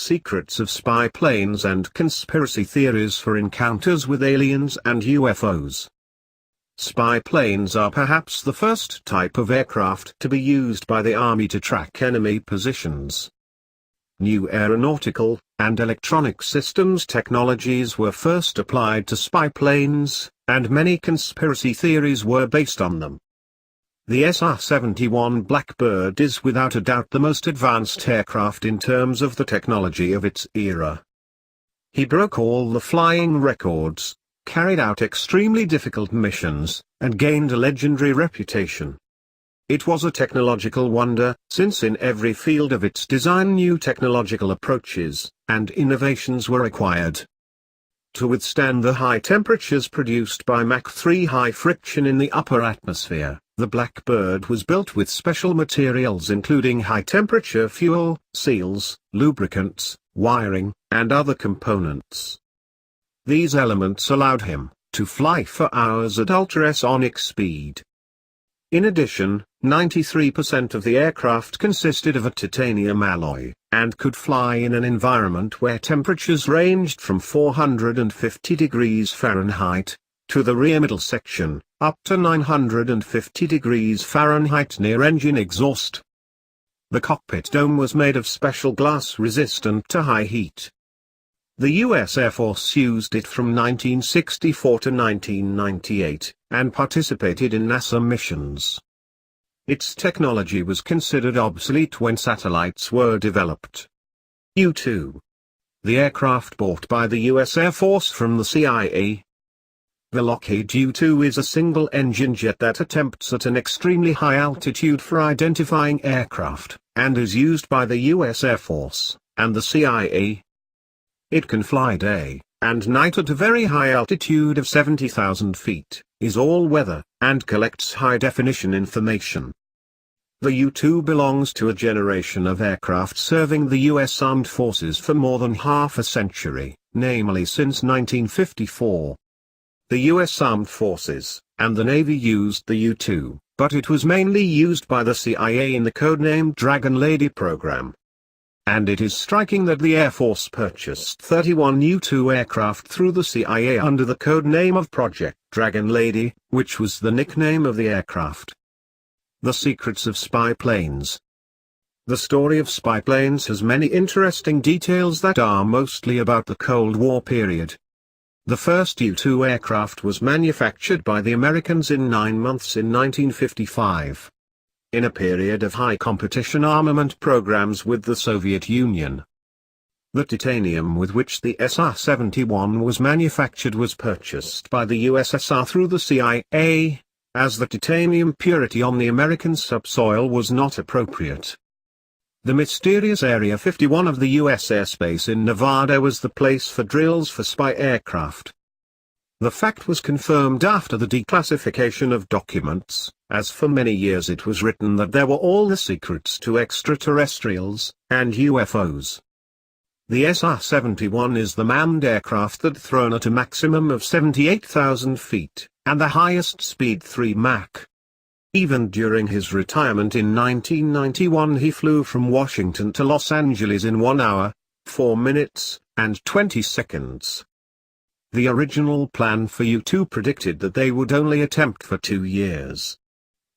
secrets of spy planes and conspiracy theories for encounters with aliens and UFOs. Spy planes are perhaps the first type of aircraft to be used by the Army to track enemy positions. New aeronautical and electronic systems technologies were first applied to spy planes, and many conspiracy theories were based on them. The SR71 Blackbird is without a doubt the most advanced aircraft in terms of the technology of its era. He broke all the flying records, carried out extremely difficult missions, and gained a legendary reputation. It was a technological wonder, since in every field of its design new technological approaches and innovations were required. To withstand the high temperatures produced by Mach 3 high friction in the upper atmosphere, the Blackbird was built with special materials including high-temperature fuel, seals, lubricants, wiring, and other components. These elements allowed him to fly for hours at ultrasonic speed. In addition, 93% of the aircraft consisted of a titanium alloy, and could fly in an environment where temperatures ranged from 450 degrees Fahrenheit, to the rear middle section, up to 950 degrees Fahrenheit near engine exhaust. The cockpit dome was made of special glass resistant to high heat. The U.S. Air Force used it from 1964 to 1998, and participated in NASA missions. Its technology was considered obsolete when satellites were developed. U-2. The aircraft bought by the U.S. Air Force from the CIA. The Lockheed U2 is a single-engine jet that attempts at an extremely high altitude for identifying aircraft, and is used by the U.S. Air Force and the CIA. It can fly day and night at a very high altitude of 70,000 feet, is all-weather, and collects high-definition information. The U-2 belongs to a generation of aircraft serving the U.S. Armed Forces for more than half a century, namely since 1954. The U.S. Armed Forces and the Navy used the U-2, but it was mainly used by the CIA in the codenamed Dragon Lady program. And it is striking that the Air Force purchased 31 U-2 aircraft through the CIA under the code name of Project Dragon Lady, which was the nickname of the aircraft. The secrets of spy planes. The story of spy planes has many interesting details that are mostly about the Cold War period. The first U-2 aircraft was manufactured by the Americans in 9 months in 1955. In a period of high competition armament programs with the Soviet Union. The titanium with which the SR-71 was manufactured was purchased by the USSR through the CIA, as the titanium purity on the American subsoil was not appropriate. The mysterious Area 51 of the U.S. airspace in Nevada was the place for drills for spy aircraft. The fact was confirmed after the declassification of documents, as for many years it was written that there were all the secrets to extraterrestrials and UFOs. The SR-71 is the manned aircraft that thrown at a maximum of 78,000 feet, and the highest speed 3 Mach. Even during his retirement in 1991 he flew from Washington to Los Angeles in 1 hour, 4 minutes, and 20 seconds. The original plan for U-2 predicted that they would only attempt for 2 years.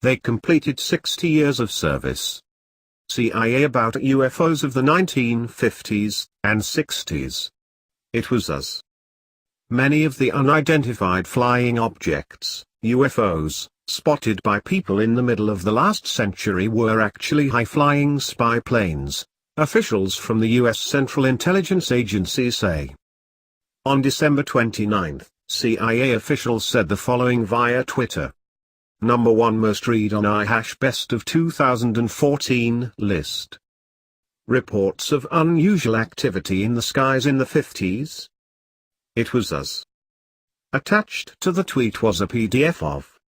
They completed 60 years of service. CIA about UFOs of the 1950s and 60s. It was as many of the unidentified flying objects, UFOs, spotted by people in the middle of the last century were actually high-flying spy planes, officials from the U.S. Central Intelligence Agency say. On December 29, CIA officials said the following via Twitter. Number 1 most read on #best of 2014 list. Reports of unusual activity in the skies in the 50s. It was as. Attached to the tweet was a PDF of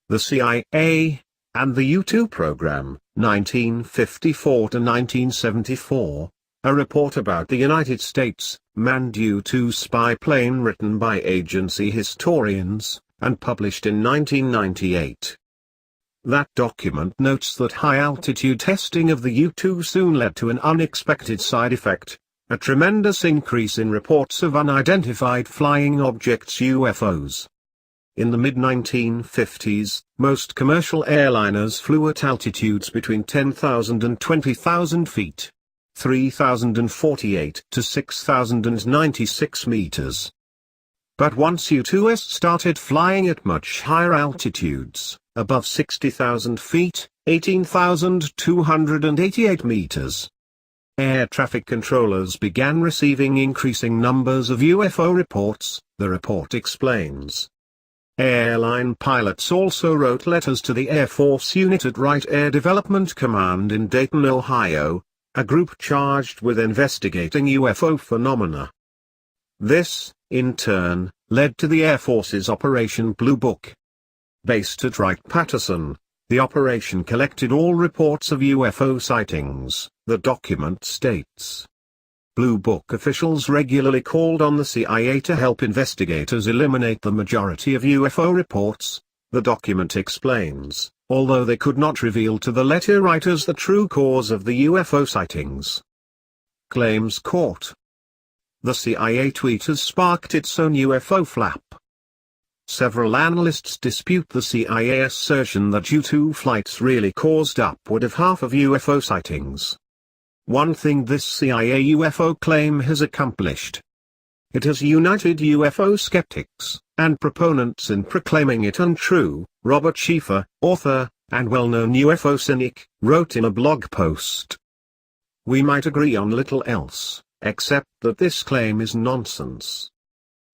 the CIA and the U2 program, 1954 to 1974. A report about the United States manned U-2 spy plane written by agency historians, and published in 1998. That document notes that high-altitude testing of the U-2 soon led to an unexpected side effect, a tremendous increase in reports of unidentified flying objects (UFOs). In the mid-1950s, most commercial airliners flew at altitudes between 10,000 and 20,000 feet, 3,048 to 6,096 meters. But once U2s started flying at much higher altitudes, above 60,000 feet, 18,288 meters, air traffic controllers began receiving increasing numbers of UFO reports, the report explains. Airline pilots also wrote letters to the Air Force unit at Wright Air Development Command in Dayton, Ohio, a group charged with investigating UFO phenomena. This, in turn, led to the Air Force's Operation Blue Book. Based at Wright-Patterson, the operation collected all reports of UFO sightings, the document states. Blue Book officials regularly called on the CIA to help investigators eliminate the majority of UFO reports, the document explains, although they could not reveal to the letter writers the true cause of the UFO sightings. Claims caught. The CIA tweet has sparked its own UFO flap. Several analysts dispute the CIA assertion that U2 flights really caused upward of half of UFO sightings. One thing this CIA UFO claim has accomplished. It has united UFO skeptics and proponents in proclaiming it untrue. Robert Schieffer, author, and well-known UFO cynic, wrote in a blog post. We might agree on little else, except that this claim is nonsense.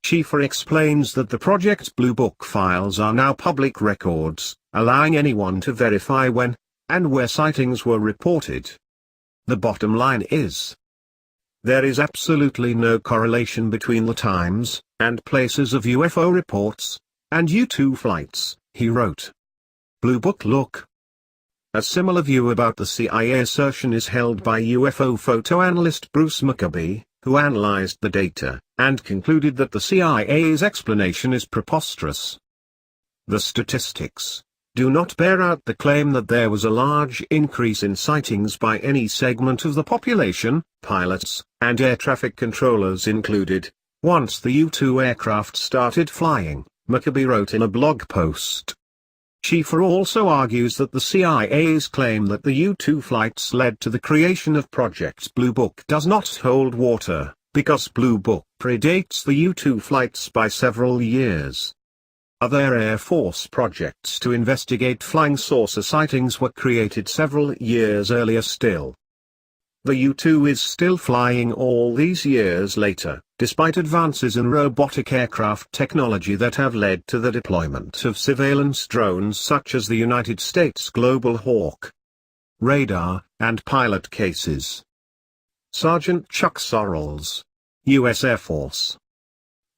Schieffer explains that the Project Blue Book files are now public records, allowing anyone to verify when and where sightings were reported. The bottom line is, there is absolutely no correlation between the times and places of UFO reports and U2 flights, he wrote. Blue Book look. A similar view about the CIA assertion is held by UFO photo analyst Bruce Maccabee, who analyzed the data and concluded that the CIA's explanation is preposterous. The statistics do not bear out the claim that there was a large increase in sightings by any segment of the population, pilots, and air traffic controllers included, once the U-2 aircraft started flying, Maccabee wrote in a blog post. Schieffer also argues that the CIA's claim that the U-2 flights led to the creation of Project Blue Book does not hold water, because Blue Book predates the U-2 flights by several years. Other Air Force projects to investigate flying saucer sightings were created several years earlier still. The U-2 is still flying all these years later, despite advances in robotic aircraft technology that have led to the deployment of surveillance drones such as the United States Global Hawk radar, and pilot cases. Sergeant Chuck Sorels, U.S. Air Force.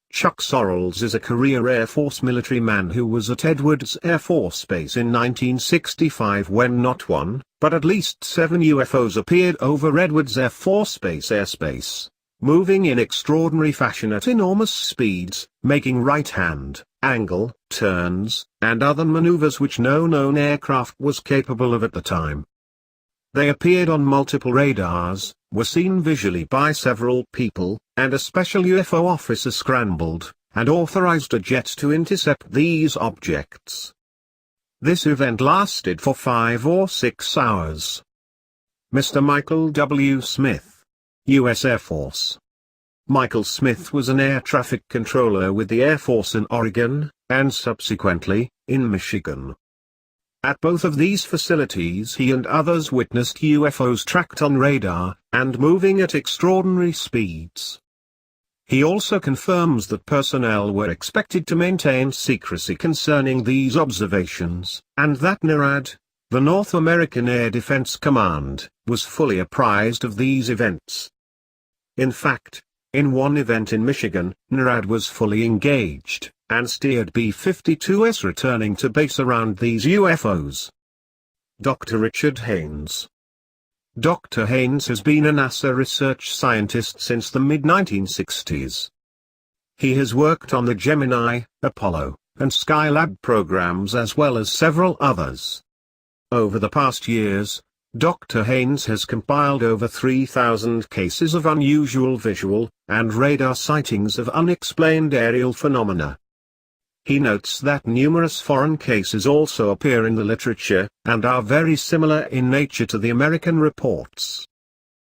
Chuck Sorels is a career Air Force military man who was at Edwards Air Force Base in 1965 when not one, but at least 7 UFOs appeared over Edwards Air Force Base airspace, moving in extraordinary fashion at enormous speeds, making right-hand, angle, turns, and other maneuvers which no known aircraft was capable of at the time. They appeared on multiple radars, were seen visually by several people, and a special UFO officer scrambled and authorized a jet to intercept these objects. This event lasted for 5 or 6 hours. Mr. Michael W. Smith, U.S. Air Force. Michael Smith was an air traffic controller with the Air Force in Oregon, and subsequently, in Michigan. At both of these facilities he and others witnessed UFOs tracked on radar, and moving at extraordinary speeds. He also confirms that personnel were expected to maintain secrecy concerning these observations, and that NORAD, the North American Air Defense Command, was fully apprised of these events. In fact, in one event in Michigan, NORAD was fully engaged, and steered B-52s returning to base around these UFOs. Dr. Richard Haines. Dr. Haines has been a NASA research scientist since the mid-1960s. He has worked on the Gemini, Apollo, and Skylab programs as well as several others. Over the past years, Dr. Haines has compiled over 3,000 cases of unusual visual and radar sightings of unexplained aerial phenomena. He notes that numerous foreign cases also appear in the literature, and are very similar in nature to the American reports.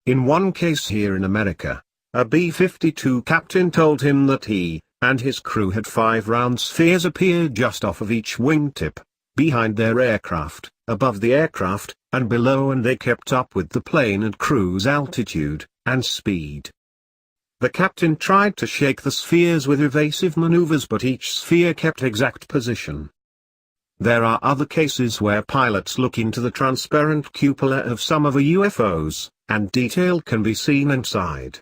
In one case here in America, a B-52 captain told him that he and his crew had 5 round spheres appear just off of each wingtip, behind their aircraft, above the aircraft, and below, and they kept up with the plane at cruise altitude and speed. The captain tried to shake the spheres with evasive maneuvers, but each sphere kept exact position. There are other cases where pilots look into the transparent cupola of some of the UFOs, and detail can be seen inside.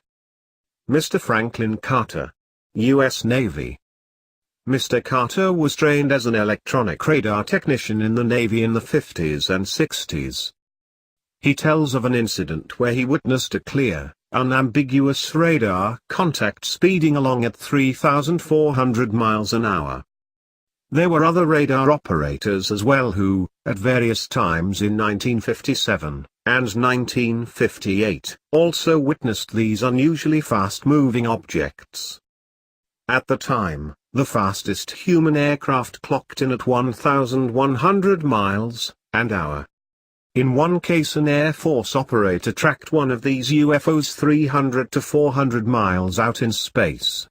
Mr. Franklin Carter, U.S. Navy. Mr. Carter was trained as an electronic radar technician in the Navy in the 50s and 60s. He tells of an incident where he witnessed a clear, unambiguous radar contact speeding along at 3,400 miles an hour. There were other radar operators as well who, at various times in 1957 and 1958, also witnessed these unusually fast-moving objects. At the time, the fastest human aircraft clocked in at 1,100 miles an hour. In one case, an Air Force operator tracked one of these UFOs 300 to 400 miles out in space.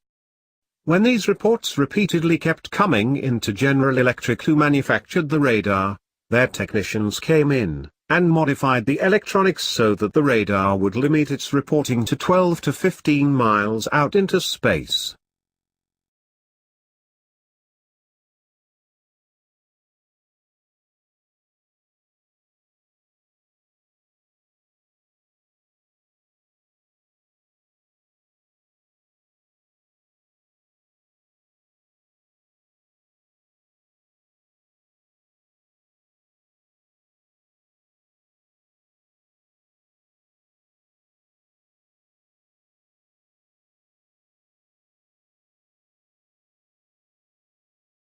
When these reports repeatedly kept coming into General Electric, who manufactured the radar, their technicians came in and modified the electronics so that the radar would limit its reporting to 12 to 15 miles out into space.